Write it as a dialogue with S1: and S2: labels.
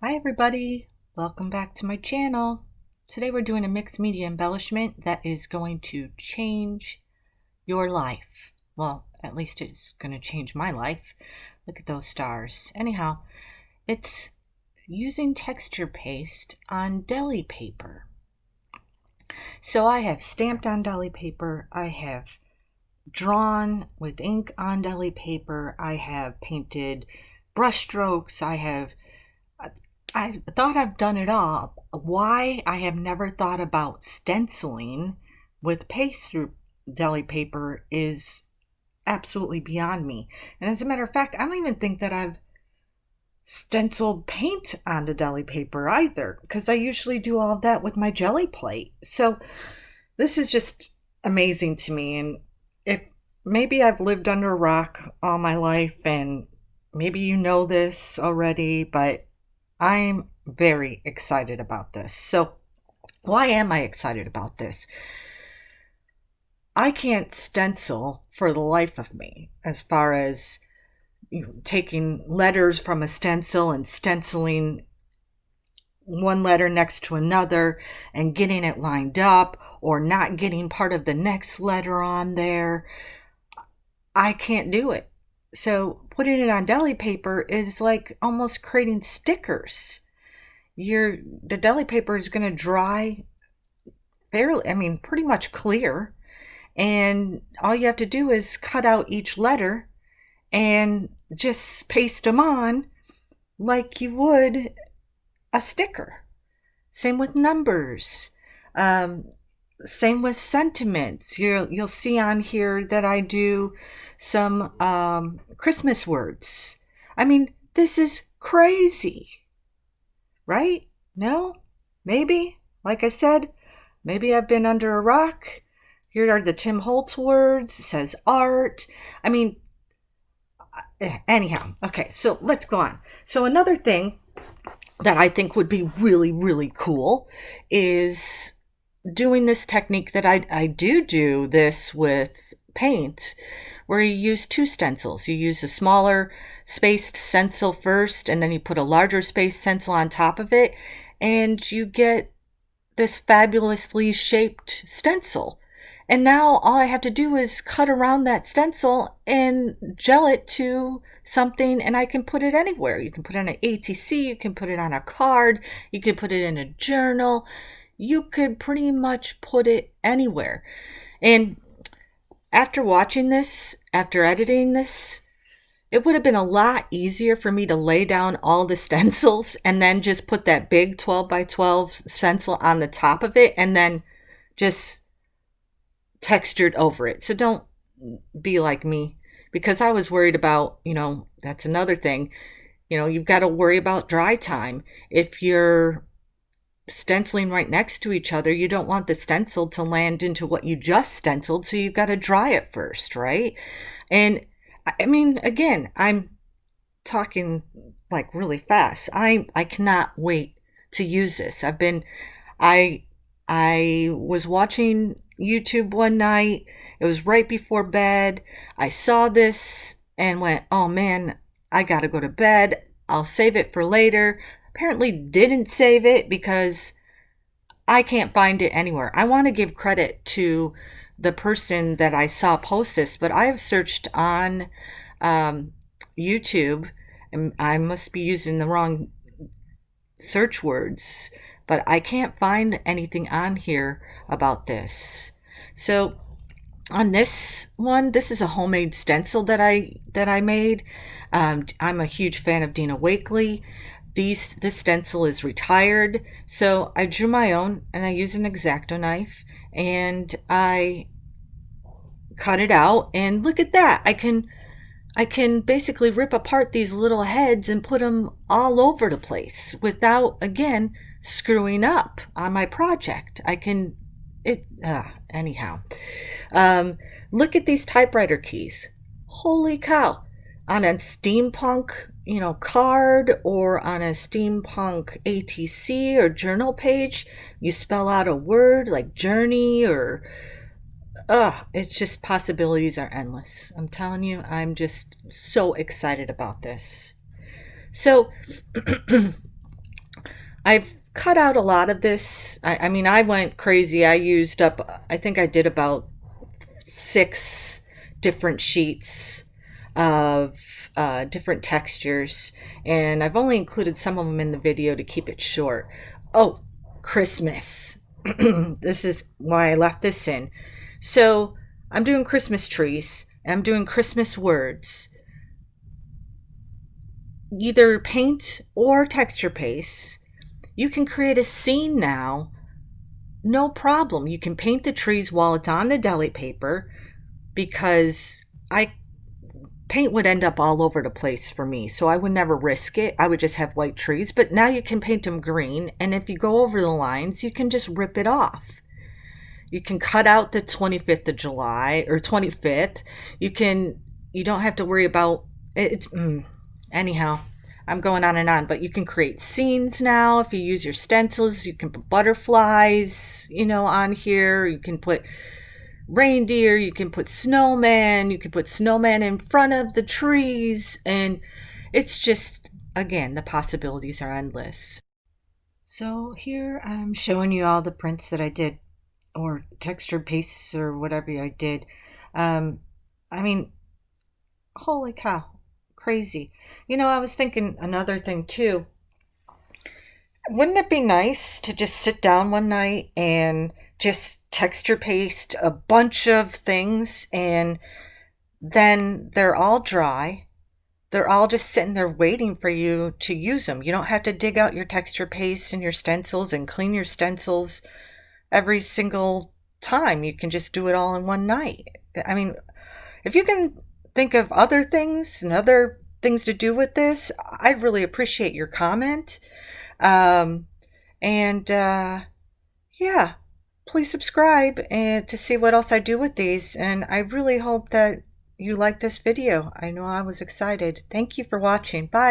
S1: Hi everybody, welcome back to my channel. Today we're doing a mixed media embellishment that is going to change your life. Well, at least it's going to change my life. Look at those stars. Anyhow, it's using texture paste on deli paper. So I have stamped on deli paper, I have drawn with ink on deli paper, I have painted brush strokes, I thought I've done it all. Why I have never thought about stenciling with paste through deli paper is absolutely beyond me. And as a matter of fact, I don't even think that I've stenciled paint onto deli paper either, because I usually do all of that with my jelly plate. So this is just amazing to me. And if maybe I've lived under a rock all my life, and maybe you know this already, but I'm very excited about this. So why am I excited about this? I can't stencil for the life of me, as far as taking letters from a stencil and stenciling one letter next to another and getting it lined up, or not getting part of the next letter on there. I can't do it. So putting it on deli paper is like almost creating stickers. The deli paper is going to dry fairly, pretty much clear. And all you have to do is cut out each letter and just paste them on like you would a sticker. Same with numbers. Same with sentiments. You'll see on here that I do some Christmas words. This is crazy, right? No? Maybe? Like I said, maybe I've been under a rock. Here are the Tim Holtz words. It says art. Anyhow, okay, so let's go on. So another thing that I think would be really, really cool is doing this technique that I do this with paint, where you use two stencils. You use a smaller spaced stencil first, and then you put a larger spaced stencil on top of it, and you get this fabulously shaped stencil. And now all I have to do is cut around that stencil and gel it to something, and I can put it anywhere. You can put it on an ATC, you can put it on a card, you can put it in a journal. You could pretty much put it anywhere. And after watching this, after editing this, it would have been a lot easier for me to lay down all the stencils and then just put that big 12 by 12 stencil on the top of it and then just textured over it. So don't be like me, because I was worried about, that's another thing. You've got to worry about dry time. If you're stenciling right next to each other, you don't want the stencil to land into what you just stenciled, so you've got to dry it first, right? And again, I'm talking like really fast. I cannot wait to use this. I was watching YouTube one night. It was right before bed. I saw this and went, oh man, I gotta go to bed. I'll save it for later. Apparently didn't save it because I can't find it anywhere. I want to give credit to the person that I saw post this, but I have searched on YouTube, and I must be using the wrong search words, but I can't find anything on here about this. So on this one, this is a homemade stencil that I made. I'm a huge fan of Dina Wakley. This stencil is retired, so I drew my own, and I used an X-Acto knife, and I cut it out, and look at that. I can basically rip apart these little heads and put them all over the place without, again, screwing up on my project. Anyhow. Look at these typewriter keys. Holy cow. On a steampunk card, or on a steampunk ATC or journal page, you spell out a word like journey, or it's just, possibilities are endless. I'm telling you, I'm just so excited about this. So I've cut out a lot of this. I mean, I went crazy. I used up, I think I did about 6 different sheets of different textures, and I've only included some of them in the video to keep it short. Oh, Christmas. This is why I left this in. So I'm doing Christmas trees, and I'm doing Christmas words. Either paint or texture paste. You can create a scene now, no problem. You can paint the trees while it's on the deli paper, because paint would end up all over the place for me, so I would never risk it. I would just have white trees, but now you can paint them green, and if you go over the lines, you can just rip it off. You can cut out the 25th of July or 25th. You don't have to worry about it. Anyhow, I'm going on, but you can create scenes now. If you use your stencils, you can put butterflies, on here. You can put reindeer, you can put snowman, you can put snowman in front of the trees, and it's just, again, the possibilities are endless. So here I'm showing you all the prints that I did, or texture pastes, or whatever I did. I mean, holy cow, crazy. I was thinking another thing too. Wouldn't it be nice to just sit down one night and just texture paste a bunch of things, and then they're all dry. They're all just sitting there waiting for you to use them. You don't have to dig out your texture paste and your stencils and clean your stencils every single time. You can just do it all in one night. I mean, if you can think of other things and other things to do with this, I'd really appreciate your comment. Yeah, please subscribe and to see what else I do with these. And I really hope that you like this video. I know I was excited. Thank you for watching. Bye.